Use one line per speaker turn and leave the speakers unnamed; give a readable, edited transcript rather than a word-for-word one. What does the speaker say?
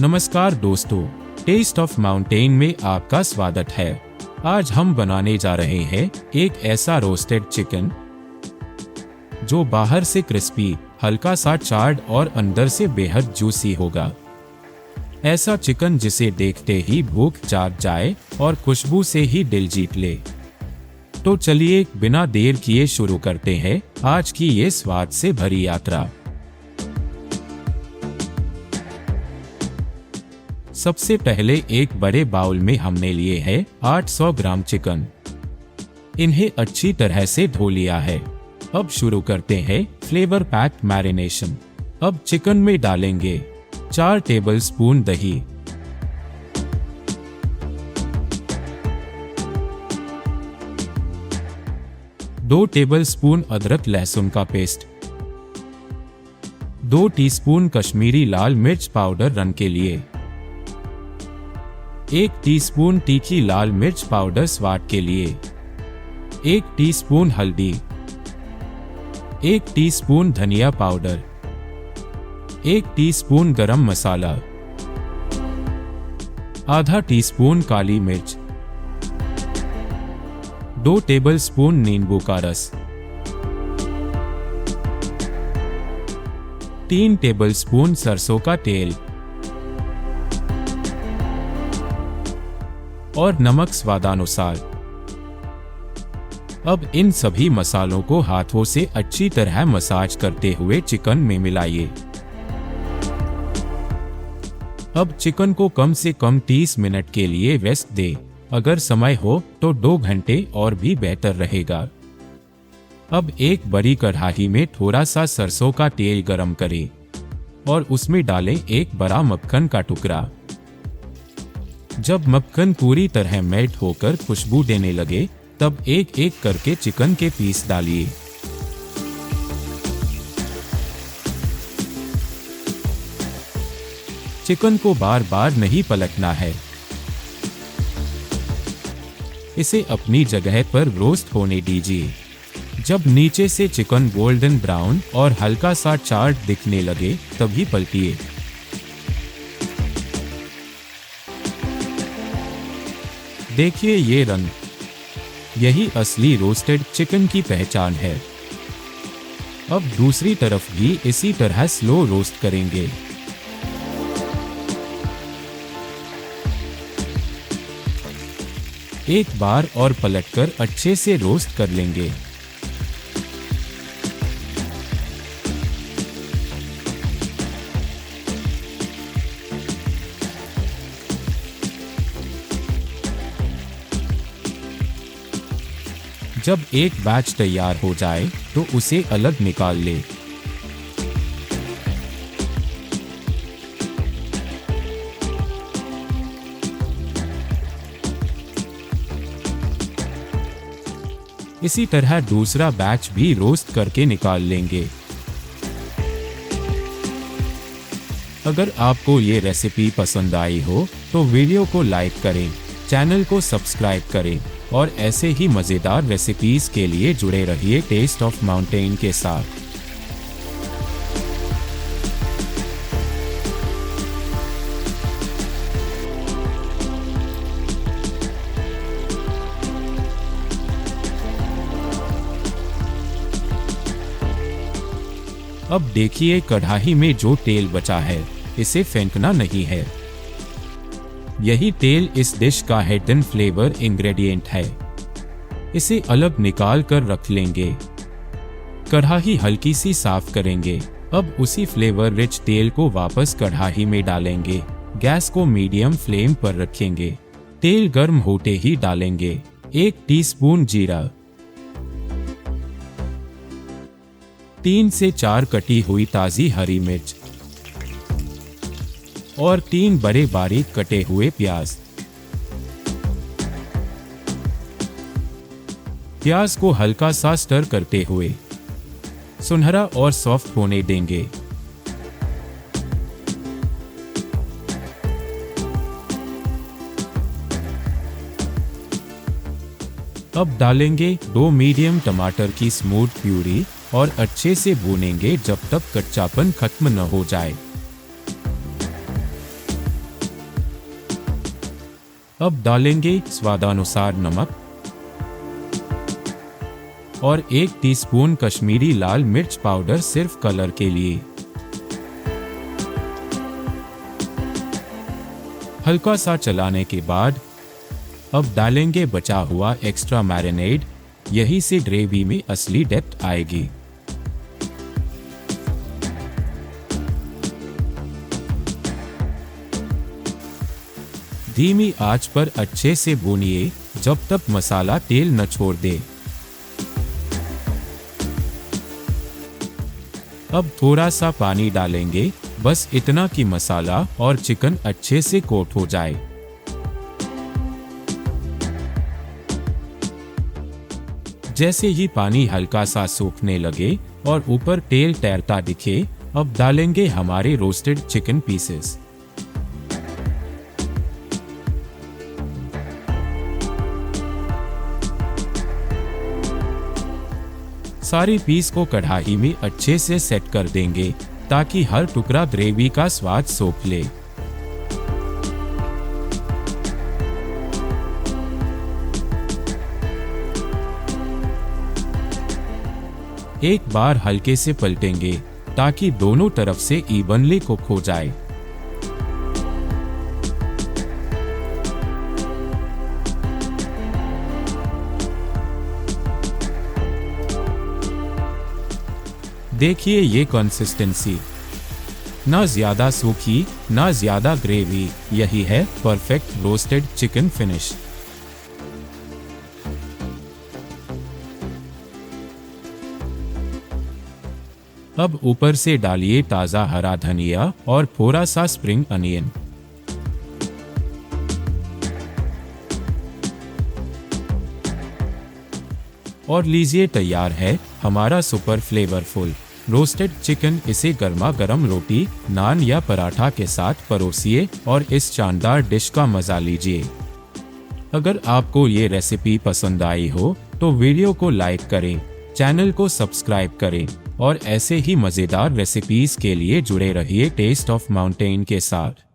नमस्कार दोस्तों, test of mountain में आपका स्वागत है। आज हम बनाने जा रहे हैं एक ऐसा रोस्टेड चिकन जो बाहर से क्रिस्पी, हल्का सा चार्ड और अंदर से बेहद जूसी होगा। ऐसा चिकन जिसे देखते ही भूख जाग जाए और खुशबू से ही दिल जीत ले। तो चलिए बिना देर किए शुरू करते हैं आज की ये स्वाद से भरी यात्रा। सबसे पहले एक बड़े बाउल में हमने लिए है 800 ग्राम चिकन। इन्हें अच्छी तरह से धो लिया है। अब शुरू करते हैं फ्लेवर पैक्ड मैरिनेशन। अब चिकन में डालेंगे 4 टेबलस्पून दही, 2 टेबलस्पून अदरक लहसुन का पेस्ट, 2 टीस्पून कश्मीरी लाल मिर्च पाउडर रंग के लिए, 1 टीस्पून तीखी लाल मिर्च पाउडर स्वाद के लिए, 1 टीस्पून हल्दी, 1 टीस्पून धनिया पाउडर, 1 टीस्पून गरम मसाला, आधा टीस्पून काली मिर्च, 2 टेबलस्पून नींबू का रस, 3 टेबलस्पून सरसों का तेल और नमक स्वादानुसार। अब इन सभी मसालों को हाथों से अच्छी तरह मसाज करते हुए चिकन में मिलाइए। अब चिकन को कम से कम 30 मिनट के लिए रेस्ट दे। अगर समय हो तो 2 घंटे और भी बेहतर रहेगा। अब एक बड़ी कढ़ाई में थोड़ा सा सरसों का तेल गरम करें और उसमें डालें एक बड़ा मक्खन का टुकड़ा। जब मक्खन पूरी तरह मेल्ट होकर खुशबू देने लगे तब एक एक करके चिकन के पीस डालिए। चिकन को बार बार नहीं पलटना है। इसे अपनी जगह पर रोस्ट होने दीजिए। जब नीचे से चिकन गोल्डन ब्राउन और हल्का सा चार्ड दिखने लगे तभी पलटिए। देखिए ये रंग, यही असली रोस्टेड चिकन की पहचान है। अब दूसरी तरफ भी इसी तरह स्लो रोस्ट करेंगे। एक बार और पलटकर अच्छे से रोस्ट कर लेंगे। जब एक बैच तैयार हो जाए तो उसे अलग निकाल ले। इसी तरह दूसरा बैच भी रोस्ट करके निकाल लेंगे। अगर आपको ये रेसिपी पसंद आई हो तो वीडियो को लाइक करें, चैनल को सब्सक्राइब करें और ऐसे ही मज़ेदार रेसिपीज के लिए जुड़े रहिए टेस्ट ऑफ माउंटेन के साथ। अब देखिए कढ़ाई में जो तेल बचा है इसे फेंकना नहीं है। यही तेल इस डिश का हिडन फ्लेवर इंग्रेडिएंट है। इसे अलग निकाल कर रख लेंगे। कढ़ाई हल्की सी साफ करेंगे। अब उसी फ्लेवर रिच तेल को वापस कढ़ाई में डालेंगे। गैस को मीडियम फ्लेम पर रखेंगे। तेल गर्म होते ही डालेंगे 1 टीस्पून जीरा, 3 से 4 कटी हुई ताजी हरी मिर्च और 3 बड़े बारीक कटे हुए प्याज। प्याज को हल्का सा स्टर करते हुए सुनहरा और सॉफ्ट होने देंगे। अब डालेंगे 2 मीडियम टमाटर की स्मूथ प्यूरी और अच्छे से भूनेंगे जब तक कच्चापन खत्म न हो जाए। अब डालेंगे स्वादानुसार नमक और 1 टीस्पून कश्मीरी लाल मिर्च पाउडर सिर्फ कलर के लिए। हल्का सा चलाने के बाद अब डालेंगे बचा हुआ एक्स्ट्रा मैरिनेड। यही से ग्रेवी में असली डेप्थ आएगी। धीमी आंच पर अच्छे से भूनिए जब तक मसाला तेल न छोड़ दे। अब थोड़ा सा पानी डालेंगे, बस इतना कि मसाला और चिकन अच्छे से कोट हो जाए। जैसे ही पानी हल्का सा सूखने लगे और ऊपर तेल तैरता दिखे, अब डालेंगे हमारे रोस्टेड चिकन पीसेस। सारे पीस को कढ़ाई में अच्छे से सेट कर देंगे ताकि हर टुकड़ा ग्रेवी का स्वाद सोख ले। एक बार हल्के से पलटेंगे ताकि दोनों तरफ से इवनली कुक हो जाए। देखिए ये कंसिस्टेंसी, ना ज्यादा सूखी ना ज्यादा ग्रेवी, यही है परफेक्ट रोस्टेड चिकन फिनिश। अब ऊपर से डालिए ताजा हरा धनिया और थोड़ा सा स्प्रिंग अनियन। और लीजिए तैयार है हमारा सुपर फ्लेवरफुल रोस्टेड चिकन। इसे गर्मा गर्म रोटी, नान या पराठा के साथ परोसिए और इस शानदार डिश का मजा लीजिए। अगर आपको ये रेसिपी पसंद आई हो तो वीडियो को लाइक करें, चैनल को सब्सक्राइब करें और ऐसे ही मजेदार रेसिपीज के लिए जुड़े रहिए टेस्ट ऑफ माउंटेन के साथ।